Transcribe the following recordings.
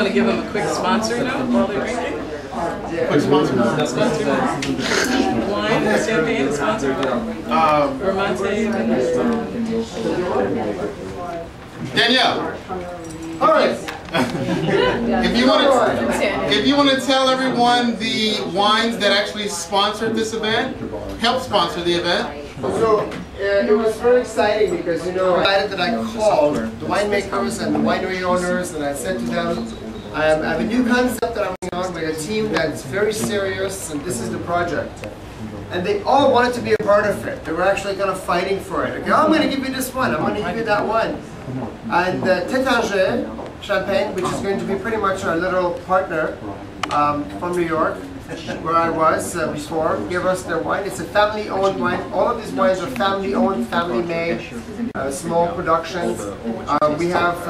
want to give them a quick sponsor note while they're drinking? Quick sponsor note? Sponsor note. Wine and champagne is sponsored. Danielle. All right. If you want to tell everyone the wines that actually sponsored this event, help sponsor the event. So it was very exciting because, you know, that I called the winemakers and the winery owners, and I said to them, I have a new concept that I'm working on with a team that's very serious, and this is the project. And they all wanted to be a part of it. They were actually kind of fighting for it. Okay, I'm going to give you this one, I'm going to give you that one. And Tétanger Champagne, which is going to be pretty much our little partner from New York, where I was before, gave us their wine. It's a family-owned wine. All of these wines are family-owned, family-made, small productions. We have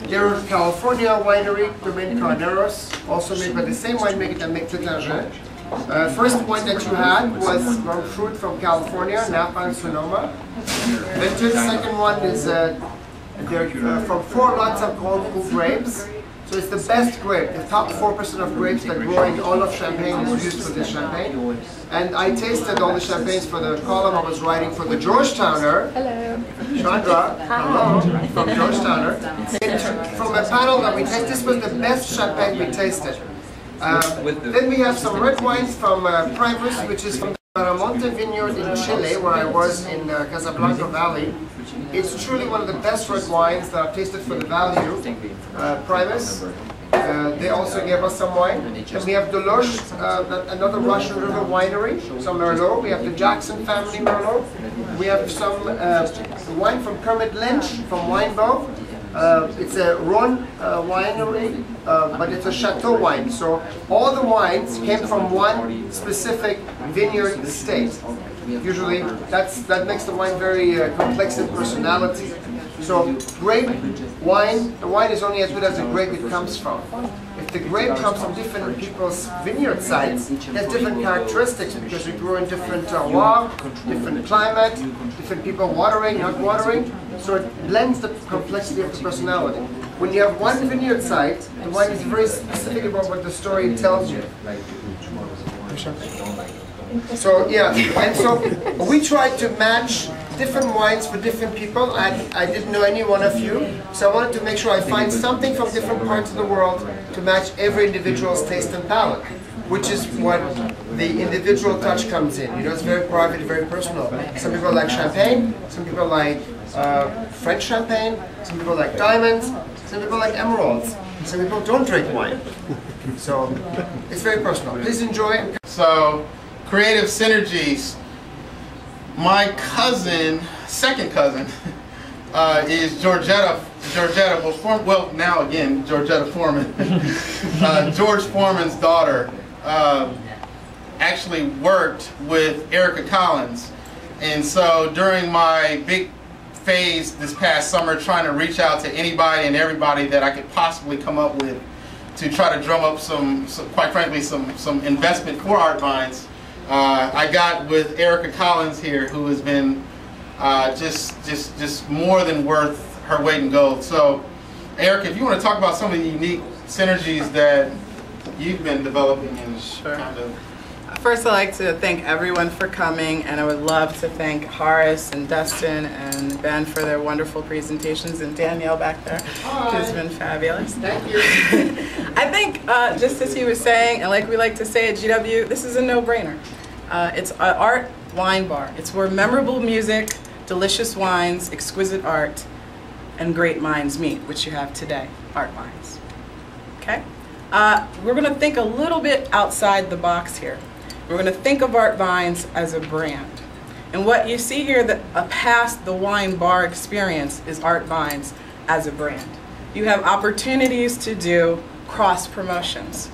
their California winery, Domaine Carneros, also made by the same winemaker that make Tétanger. First wine that you had was fruit from California, Napa and Sonoma. Vintage. Second one is they're from 4 lots of Grand Cru grapes. So it's the best grape. The top 4% of grapes that grow in all of Champagne is used for this champagne. And I tasted all the champagnes for the column I was writing for the Georgetowner. Hello. Chandra, hello, from Georgetowner. From a panel that we tasted, this was the best champagne we tasted. Then we have some red wines from Primus, which is from the Monte Vineyard in Chile, where I was in Casablanca Valley. It's truly one of the best red wines that I've tasted for the value. Primus. They also gave us some wine. And we have Deloche, another Russian River winery, some Merlot. We have the Jackson family Merlot. We have some wine from Kermit Lynch from Winebow. It's a Rhone winery, but it's a chateau wine. So all the wines came from one specific vineyard estate. Usually that makes the wine very complex in personality. So grape wine, the wine is only as good as the grape it comes from. If the grape comes from different people's vineyard sites, it has different characteristics because we grow in different terroir, different climate, different people watering, not watering. So it blends the complexity of the personality. When you have one vineyard site, the wine is very specific about what the story tells you. So yeah, and so we tried to match different wines for different people. I didn't know any one of you, so I wanted to make sure I find something from different parts of the world to match every individual's taste and palate, which is what the individual touch comes in. You know, it's very private, very personal. Some people like champagne, some people like French champagne, some people like diamonds, some people like emeralds, some people don't drink wine. So it's very personal. Please enjoy. So, creative synergies. My cousin, second cousin, is Georgetta, well now again, Georgetta Foreman. George Foreman's daughter actually worked with Erica Collins. And so during my big phase this past summer, trying to reach out to anybody and everybody that I could possibly come up with to try to drum up some quite frankly, some investment for ArtVines, I got with Erica Collins here, who has been just more than worth her weight in gold. So, Erica, if you want to talk about some of the unique synergies that you've been developing and kind of. First, I'd like to thank everyone for coming, and I would love to thank Horace and Dustin and Ben for their wonderful presentations, and Danielle back there, who's been fabulous. Thank you. I think, just as he was saying, and like we like to say at GW, this is a no-brainer. It's an art wine bar. It's where memorable music, delicious wines, exquisite art, and great minds meet, which you have today, ArtVines. Okay? We're going to think a little bit outside the box here. We're going to think of ArtVines as a brand. And what you see here that past the wine bar experience is ArtVines as a brand. You have opportunities to do cross promotions.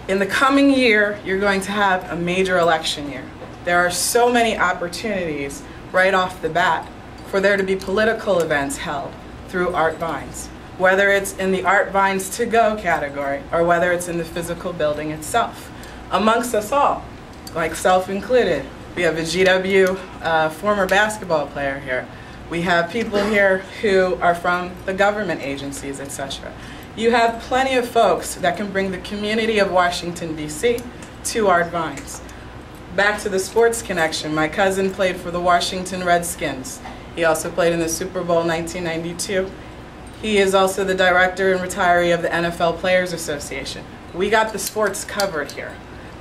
In the coming year, you're going to have a major election year. There are so many opportunities right off the bat for there to be political events held through ArtVines, whether it's in the ArtVines to go category or whether it's in the physical building itself. Amongst us all, like self-included, we have a GW former basketball player here. We have people here who are from the government agencies, etc. You have plenty of folks that can bring the community of Washington, D.C. to ArtVines. Back to the sports connection, my cousin played for the Washington Redskins. He also played in the Super Bowl 1992. He is also the director and retiree of the NFL Players Association. We got the sports covered here.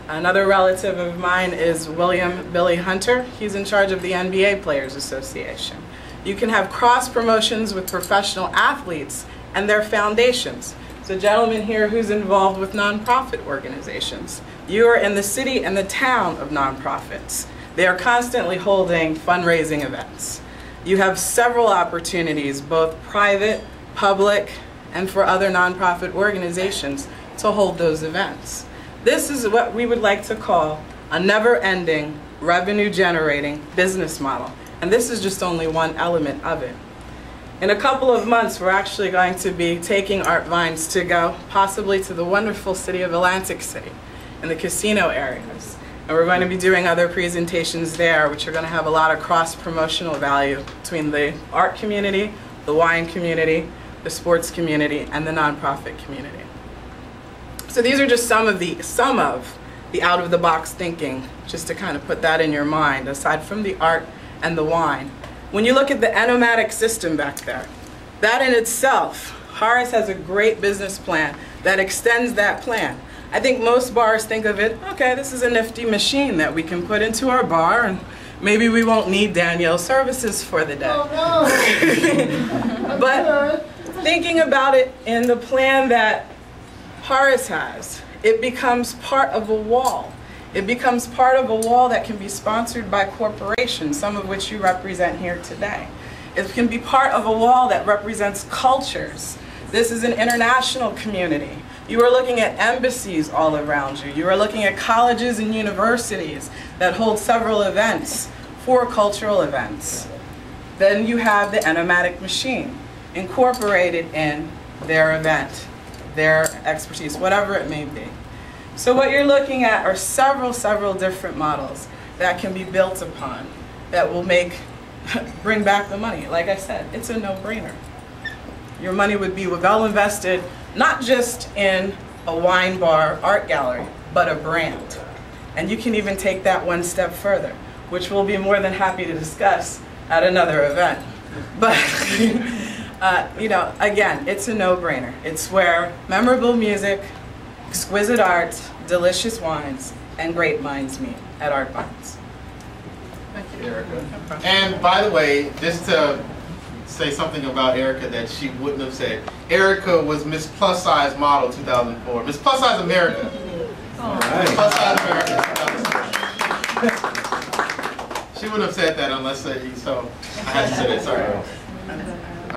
Another relative of mine is William Billy Hunter. He's in charge of the NBA Players Association. You can have cross promotions with professional athletes and their foundations. So a gentleman here who's involved with nonprofit organizations. You are in the city and the town of nonprofits. They are constantly holding fundraising events. You have several opportunities, both private, public, and for other nonprofit organizations to hold those events. This is what we would like to call a never-ending, revenue-generating business model. And this is just only one element of it. In a couple of months, we're actually going to be taking ArtVines to go possibly to the wonderful city of Atlantic City in the casino areas. And we're going to be doing other presentations there, which are going to have a lot of cross-promotional value between the art community, the wine community, the sports community, and the nonprofit community. So these are just some of the out-of-the-box thinking, just to kind of put that in your mind, aside from the art and the wine. When you look at the enomatic system back there, that in itself, Horace has a great business plan that extends that plan. I think most bars think of it, okay, this is a nifty machine that we can put into our bar, and maybe we won't need Danielle's services for the day. Oh, no. But thinking about it in the plan that Horace has, it becomes part of a wall. It becomes part of a wall that can be sponsored by corporations, some of which you represent here today. It can be part of a wall that represents cultures. This is an international community. You are looking at embassies all around you. You are looking at colleges and universities that hold several events for cultural events. Then you have the enomatic machine incorporated in their event, their expertise, whatever it may be. So what you're looking at are several different models that can be built upon that will bring back the money. Like I said, it's a no-brainer. Your money would be well invested, not just in a wine bar art gallery, but a brand. And you can even take that one step further, which we'll be more than happy to discuss at another event. But you know, again, it's a no-brainer. It's where memorable music, exquisite art, delicious wines, and great minds meet at ArtVines. Thank you, Erica. And by the way, just to say something about Erica that she wouldn't have said, Erica was Miss Plus Size Model 2004. Miss Plus Size America. All right. Miss Plus Size America 2004. She wouldn't have said that unless, so I had to say that, sorry.